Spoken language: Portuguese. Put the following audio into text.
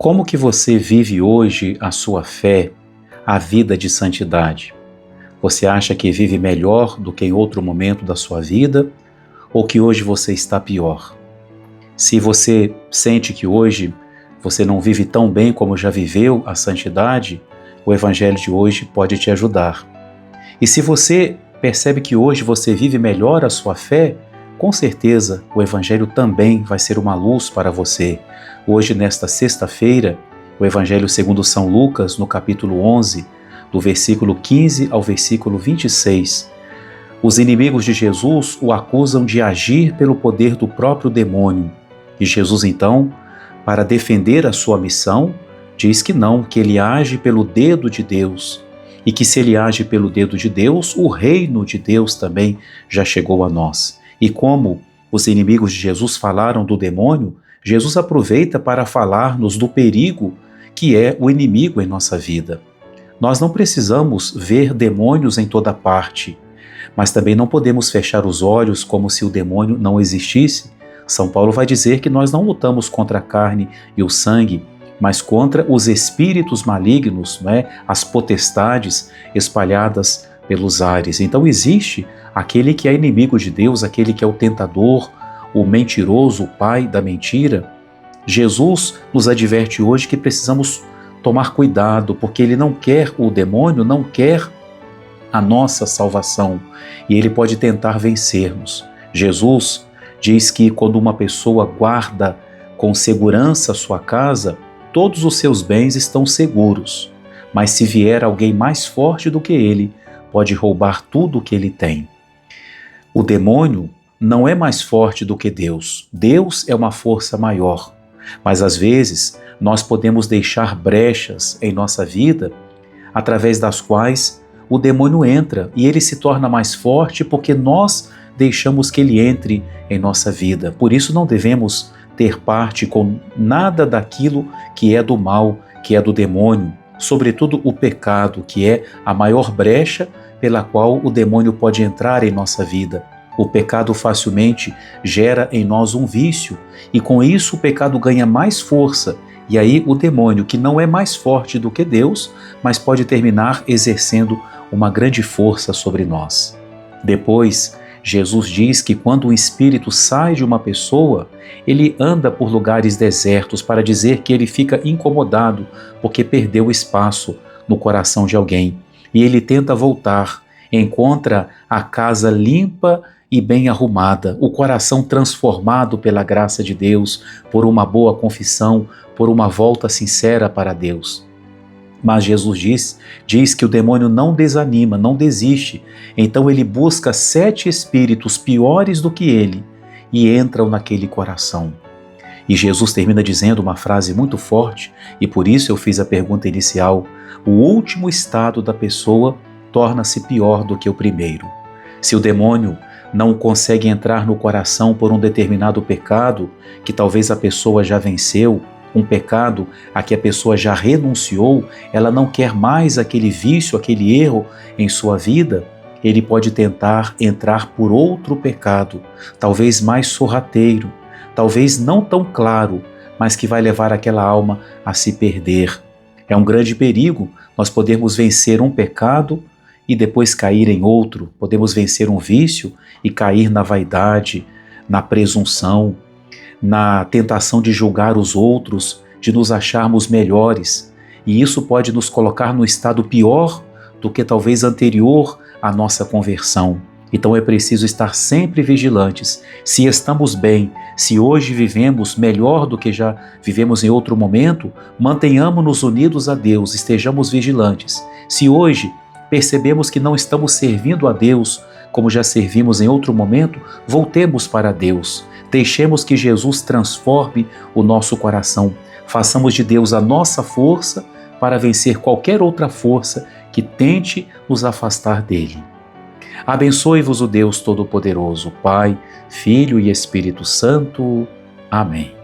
Como que você vive hoje a sua fé, a vida de santidade? Você acha que vive melhor do que em outro momento da sua vida ou que hoje você está pior? Se você sente que hoje você não vive tão bem como já viveu a santidade, o Evangelho de hoje pode te ajudar. E se você percebe que hoje você vive melhor a sua fé, com certeza o Evangelho também vai ser uma luz para você. Hoje, nesta sexta-feira, o Evangelho segundo São Lucas, no capítulo 11, do versículo 15 ao versículo 26. Os inimigos de Jesus o acusam de agir pelo poder do próprio demônio. E Jesus, então, para defender a sua missão, diz que não, que ele age pelo dedo de Deus. E que se ele age pelo dedo de Deus, o reino de Deus também já chegou a nós. E como os inimigos de Jesus falaram do demônio, Jesus aproveita para falar-nos do perigo que é o inimigo em nossa vida. Nós não precisamos ver demônios em toda parte, mas também não podemos fechar os olhos como se o demônio não existisse. São Paulo vai dizer que nós não lutamos contra a carne e o sangue, mas contra os espíritos malignos, as potestades espalhadas pelos ares. Então existe aquele que é inimigo de Deus, aquele que é o tentador, o mentiroso, o pai da mentira. Jesus nos adverte hoje que precisamos tomar cuidado, porque ele não quer, o demônio não quer a nossa salvação e ele pode tentar vencer-nos. Jesus diz que quando uma pessoa guarda com segurança a sua casa, todos os seus bens estão seguros, mas se vier alguém mais forte do que ele, pode roubar tudo o que ele tem. O demônio não é mais forte do que Deus. Deus é uma força maior, mas às vezes nós podemos deixar brechas em nossa vida através das quais o demônio entra e ele se torna mais forte porque nós deixamos que ele entre em nossa vida. Por isso não devemos ter parte com nada daquilo que é do mal, que é do demônio, sobretudo o pecado, que é a maior brecha pela qual o demônio pode entrar em nossa vida. O pecado facilmente gera em nós um vício e com isso o pecado ganha mais força e aí o demônio, que não é mais forte do que Deus, mas pode terminar exercendo uma grande força sobre nós. Depois, Jesus diz que quando um espírito sai de uma pessoa, ele anda por lugares desertos para dizer que ele fica incomodado porque perdeu espaço no coração de alguém. E ele tenta voltar, encontra a casa limpa e bem arrumada, o coração transformado pela graça de Deus, por uma boa confissão, por uma volta sincera para Deus. Mas Jesus diz que o demônio não desanima, não desiste. Então ele busca 7 espíritos piores do que ele e entram naquele coração. E Jesus termina dizendo uma frase muito forte, e por isso eu fiz a pergunta inicial: o último estado da pessoa torna-se pior do que o primeiro. Se o demônio não consegue entrar no coração por um determinado pecado, que talvez a pessoa já venceu, um pecado a que a pessoa já renunciou, ela não quer mais aquele vício, aquele erro em sua vida, ele pode tentar entrar por outro pecado, talvez mais sorrateiro, talvez não tão claro, mas que vai levar aquela alma a se perder. É um grande perigo nós podermos vencer um pecado e depois cair em outro, podemos vencer um vício e cair na vaidade, na presunção, na tentação de julgar os outros, de nos acharmos melhores, e isso pode nos colocar no estado pior do que talvez anterior à nossa conversão. Então é preciso estar sempre vigilantes. Se estamos bem, se hoje vivemos melhor do que já vivemos em outro momento, mantenhamos-nos unidos a Deus, estejamos vigilantes. Se hoje percebemos que não estamos servindo a Deus como já servimos em outro momento, voltemos para Deus. Deixemos que Jesus transforme o nosso coração. Façamos de Deus a nossa força para vencer qualquer outra força que tente nos afastar dele. Abençoe-vos o Deus Todo-Poderoso, Pai, Filho e Espírito Santo. Amém.